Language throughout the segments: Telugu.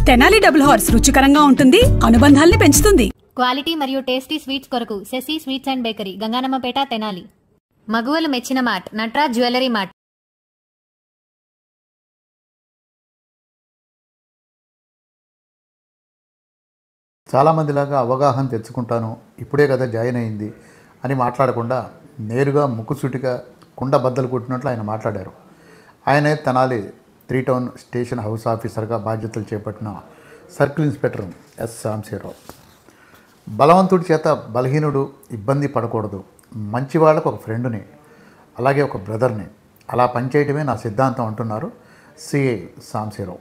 తెనాలి డబుల్ హార్స్ రుచికరంగా ఉంటుంది, అనుబంధాల్ని పెంచుతుంది. క్వాలిటీ మరియు టేస్టీ స్వీట్స్ కొరకు Sashi sweets and bakery, Ganganammapeta, Tenali. మగువలు మెచ్చిన మార్ట్, నట్రాజ్ జ్యువెలరీ మార్ట్. చాలామందిలాగా అవగాహన తెచ్చుకుంటాను, ఇప్పుడే కదా జాయిన్ అయింది అని మాట్లాడకుండా నేరుగా ముక్కుసూటిగా కుండ బద్దలు కొట్టినట్లు ఆయన మాట్లాడారు. ఆయనే తెనాలి 3 టౌన్ స్టేషన్ హౌస్ ఆఫీసర్గా బాధ్యతలు చేపట్టిన సర్కిల్ ఇన్స్పెక్టర్ ఎస్ సాంబశివరావు. బలవంతుడి చేత బలహీనుడు ఇబ్బంది పడకూడదు, మంచి వాళ్ళకు ఒక ఫ్రెండ్ని, అలాగే ఒక బ్రదర్ని అలా పనిచేయటమే నా సిద్ధాంతం అంటున్నారు సిఐ సాంబశివరావు.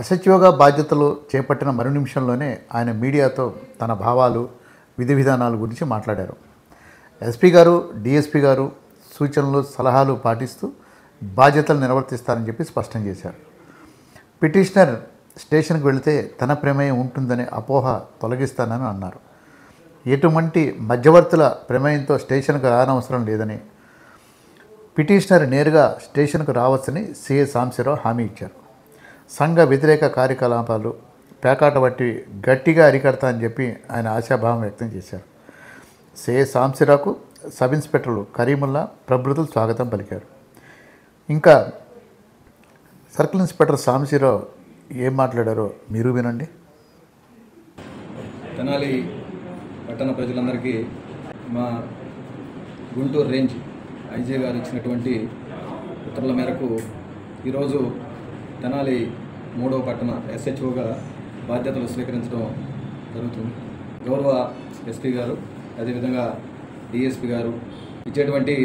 ఎస్హెచ్ఓగా బాధ్యతలు చేపట్టిన మరు నిమిషంలోనే ఆయన మీడియాతో తన భావాలు, విధి విధానాల గురించి మాట్లాడారు. ఎస్పీ గారు, డిఎస్పీ గారు సూచనలు, సలహాలు పాటిస్తూ బాధ్యతలు నిర్వర్తిస్తారని చెప్పి స్పష్టం చేశారు. పిటిషనర్ స్టేషన్కి వెళితే తన ప్రమేయం ఉంటుందనే అపోహ తొలగిస్తానని అన్నారు. ఎటువంటి మధ్యవర్తుల ప్రమేయంతో స్టేషన్కు రానవసరం లేదని, పిటిషనర్ నేరుగా స్టేషన్కు రావచ్చని సిఐ సాంబశివరావు హామీ ఇచ్చారు. సంఘ వ్యతిరేక కార్యకలాపాలు, పేకాట వంటి గట్టిగా అరికడతా అని చెప్పి ఆయన ఆశాభావం వ్యక్తం చేశారు. సిఐ సాంబశివరావుకు సబ్ ఇన్స్పెక్టర్లు కరీముల్లా, ప్రభృతులు స్వాగతం పలికారు. ఇంకా సర్కిల్ ఇన్స్పెక్టర్ సాంబశివరావు ఏం మాట్లాడారో మీరు వినండి. తెనాలి పట్టణ ప్రజలందరికీ మా గుంటూరు రేంజ్ ఐజీ గారు ఇచ్చినటువంటి ఉత్తర్వుల మేరకు ఈరోజు తెనాలి 3వ పట్టణ ఎస్హెచ్ఓగా బాధ్యతలు స్వీకరించడం జరుగుతుంది. గౌరవ ఎస్పీ గారు, అదేవిధంగా డిఎస్పీ గారు ఇచ్చేటువంటి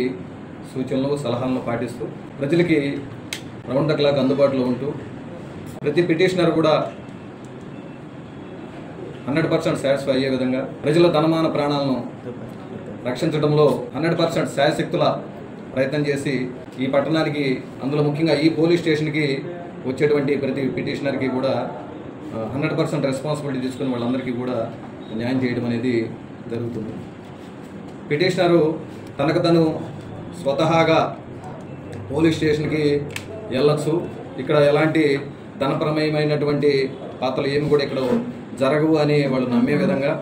సూచనలు, సలహాలను పాటిస్తూ ప్రజలకి రౌండ్ ద క్లాక్ అందుబాటులో ఉంటూ ప్రతి పిటిషనర్ కూడా 100% సాటిస్ఫై అయ్యే విధంగా ప్రజల ధనమాన ప్రాణాలను రక్షించడంలో 100% శాయశక్తుల ప్రయత్నం చేసి ఈ పట్టణానికి, అందులో ముఖ్యంగా ఈ పోలీస్ స్టేషన్కి వచ్చేటువంటి ప్రతి పిటిషనర్కి కూడా 100% రెస్పాన్సిబిలిటీ తీసుకుని వాళ్ళందరికీ కూడా న్యాయం చేయడం అనేది జరుగుతుంది. పిటిషనరు తనకు తను స్వతహాగా పోలీస్ స్టేషన్కి వెళ్ళచ్చు, ఇక్కడ ఎలాంటి ధనప్రమేయమైనటువంటి పాత్రలు ఏమి కూడా ఇక్కడ జరగవు అని వాళ్ళు నమ్మే విధంగా,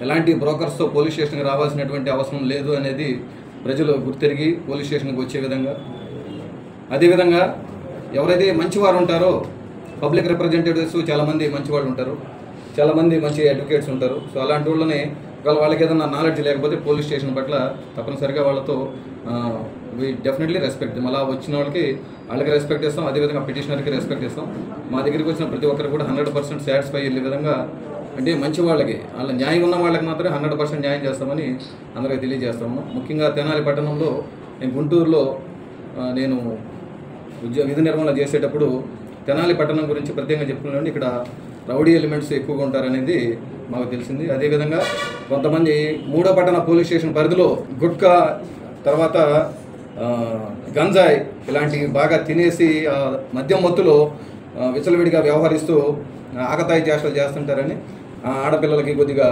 ఎలాంటి బ్రోకర్స్తో పోలీస్ స్టేషన్కి రావాల్సినటువంటి అవసరం లేదు అనేది ప్రజలు గుర్తిరిగి పోలీస్ స్టేషన్కి వచ్చే విధంగా, అదేవిధంగా ఎవరైతే మంచివారు ఉంటారో, పబ్లిక్ రిప్రజెంటేటివ్స్ చాలామంది మంచివాళ్ళు ఉంటారు, చాలామంది మంచి అడ్వకేట్స్ ఉంటారు. సో అలాంటి వాళ్ళని వాళ్ళకి ఏదైనా నాలెడ్జ్ లేకపోతే పోలీస్ స్టేషన్ పట్ల తప్పనిసరిగా వాళ్ళతో డెఫినెట్లీ రెస్పెక్ట్, అలా వచ్చిన వాళ్ళకి రెస్పెక్ట్ ఇస్తాం, అదేవిధంగా పిటిషనర్కి రెస్పెక్ట్ ఇస్తాం. మా దగ్గరికి వచ్చిన ప్రతి ఒక్కరు కూడా 100% సాటిస్ఫై అయ్యే విధంగా, అంటే మంచి వాళ్ళకి, వాళ్ళ న్యాయం ఉన్న వాళ్ళకి మాత్రమే 100% న్యాయం చేస్తామని అందరికీ తెలియజేస్తాము. ముఖ్యంగా తెనాలి పట్టణంలో, నేను గుంటూరులో నేను విధి నిర్వహణ చేసేటప్పుడు తెనాలి పట్టణం గురించి ప్రత్యేకంగా చెప్పుకున్నాను. ఇక్కడ రౌడీ ఎలిమెంట్స్ ఎక్కువగా ఉంటారనేది మాకు తెలిసింది. అదేవిధంగా కొంతమంది 3వ పట్టణ పోలీస్ స్టేషన్ పరిధిలో గుట్కా, తర్వాత గంజాయి ఇలాంటివి బాగా తినేసి మద్యం మత్తులో విచలవిడిగా వ్యవహరిస్తూ ఆకతాయి చేష్టలు చేస్తుంటారని, ఆడపిల్లలకి కొద్దిగా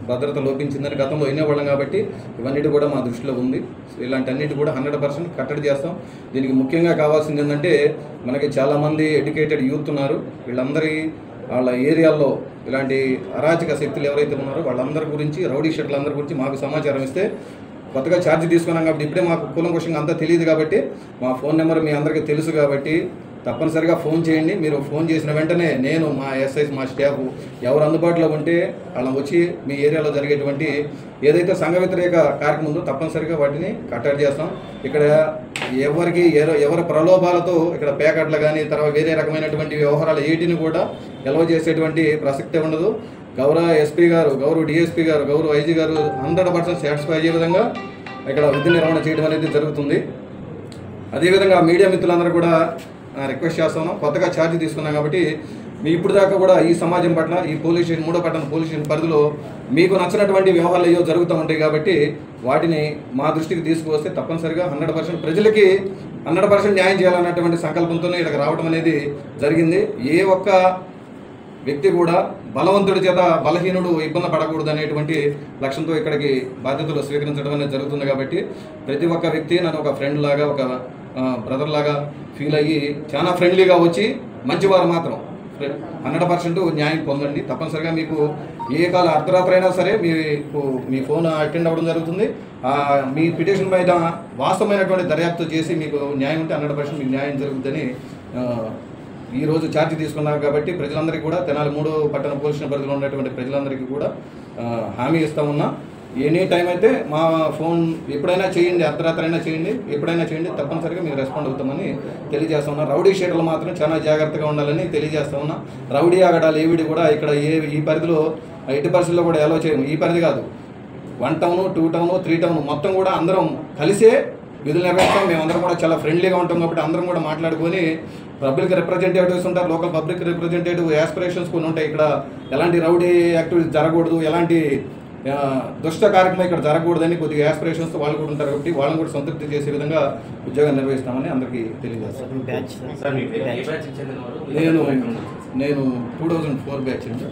భద్రత లోపించిందని గతంలో వినేవాళ్ళం. కాబట్టి ఇవన్నిటి కూడా మా దృష్టిలో ఉంది. ఇలాంటి అన్నిటి కూడా 100% కట్టడి చేస్తాం. దీనికి ముఖ్యంగా కావాల్సింది ఏంటంటే, మనకి చాలామంది ఎడ్యుకేటెడ్ యూత్ ఉన్నారు. వీళ్ళందరి వాళ్ళ ఏరియాల్లో ఇలాంటి అరాచక శక్తులు ఎవరైతే ఉన్నారో వాళ్ళందరి గురించి, రౌడీ షెడ్లందరి గురించి మాకు సమాచారం ఇస్తే, కొత్తగా ఛార్జ్ తీసుకున్నాం కాబట్టి ఇప్పుడే మాకు కూలంకషంగా అంతా తెలియదు కాబట్టి, మా ఫోన్ నెంబర్ మీ అందరికీ తెలుసు కాబట్టి తప్పనిసరిగా ఫోన్ చేయండి. మీరు ఫోన్ చేసిన వెంటనే నేను, మా ఎస్ఐస్, మా స్టాఫ్ ఎవరు అందుబాటులో ఉంటే అలా వచ్చి మీ ఏరియాలో జరిగేటువంటి ఏదైతే సంఘ వ్యతిరేక కార్యక్రమం ఉందో తప్పనిసరిగా వాటిని కట్టడి చేస్తాం. ఇక్కడ ఎవరి ప్రలోభాలతో ఇక్కడ పేకట్లు కానీ తర్వాత వేరే రకమైనటువంటి వ్యవహారాలు ఏటిని కూడా ఎలవ చేసేటువంటి ప్రసక్తే ఉండదు. గౌరవ ఎస్పీ గారు, గౌరవ డిఎస్పీ గారు, గౌరవ ఐజీ గారు 100% సాటిస్ఫై అయ్యే విధంగా ఇక్కడ విధి నిర్వహణ చేయడం అనేది జరుగుతుంది. అదేవిధంగా మీడియా మిత్రులందరూ కూడా రిక్వెస్ట్ చేస్తాను, కొత్తగా ఛార్జ్ తీసుకున్నాం కాబట్టి మీ ఇప్పుడు దాకా కూడా ఈ సమాజం పట్ల, ఈ పోలీస్ స్టేషన్ 3వ పట్టణ పోలీస్ స్టేషన్ పరిధిలో మీకు నచ్చినటువంటి వ్యవహారాలు ఏవో జరుగుతూ ఉంటాయి కాబట్టి వాటిని మా దృష్టికి తీసుకువస్తే తప్పనిసరిగా 100% ప్రజలకి 100% న్యాయం చేయాలన్నటువంటి సంకల్పంతోనే ఇక్కడికి రావడం అనేది జరిగింది. ఏ ఒక్క వ్యక్తి కూడా బలవంతుడి చేత బలహీనుడు ఇబ్బంది పడకూడదు అనేటువంటి లక్ష్యంతో ఇక్కడికి బాధ్యతలు స్వీకరించడం అనేది జరుగుతుంది. కాబట్టి ప్రతి ఒక్క వ్యక్తి నన్ను ఒక ఫ్రెండ్ లాగా, ఒక బ్రదర్ లాగా ఫీల్ అయ్యి చాలా ఫ్రెండ్లీగా వచ్చి మంచివారు మాత్రం 100% న్యాయం పొందండి. తప్పనిసరిగా మీకు ఏ కాల అర్ధరాత్రి అయినా సరే మీ ఫోన్ అటెండ్ అవ్వడం జరుగుతుంది. మీ పిటిషన్ పైన వాస్తవమైనటువంటి దర్యాప్తు చేసి మీకు న్యాయం ఉంటే 100% మీకు న్యాయం జరుగుతుందని ఈరోజు ఛార్జ్ తీసుకున్నారు. కాబట్టి ప్రజలందరికీ కూడా తెనాలి 3 పట్టణ పోలీస్ స్టేషన్ పరిధిలో ఉన్నటువంటి ప్రజలందరికీ కూడా హామీ ఇస్తా ఉన్నా. ఎనీ టైం అయితే మా ఫోన్ ఎప్పుడైనా చేయండి, అర్ధరాత్రి అయినా చేయండి, ఎప్పుడైనా చేయండి, తప్పనిసరిగా మీకు రెస్పాండ్ అవుతామని తెలియజేస్తా ఉన్నా. రౌడీ షీటర్లు మాత్రం చాలా జాగ్రత్తగా ఉండాలని తెలియజేస్తా ఉన్నా. రౌడీ ఆగడాలు ఏవిడి కూడా ఇక్కడ ఈ పరిధిలో ఎట్టి పరిస్థితుల్లో కూడా ఎలా చేయము. ఈ పరిధి కాదు, 1 టౌను 2 టౌను 3 టౌను మొత్తం కూడా అందరం కలిసే విధులు నిర్వహిస్తాం. మేమందరం కూడా చాలా ఫ్రెండ్లీగా ఉంటాం కాబట్టి అందరం కూడా మాట్లాడుకొని పబ్లిక్ రిప్రజెంటేటివ్స్ ఉంటారు. లోకల్ పబ్లిక్ రిప్రజెంటేటివ్ యాస్పిరేషన్స్ కొన్ని ఉంటాయి. ఇక్కడ ఎలాంటి రౌడీ యాక్టివిటీస్ జరగకూడదు, ఎలాంటి దుష్ట కార్యక్రమం ఇక్కడ జరగకూడదని కొద్దిగా యాస్పిరేషన్స్ వాళ్ళు కూడా ఉంటారు. కాబట్టి వాళ్ళని కూడా సంతృప్తి చేసే విధంగా ఉద్యోగం నిర్వహిస్తామని అందరికీ తెలియజేస్తాను. నేను 2004 బ్యాచ్ అండి.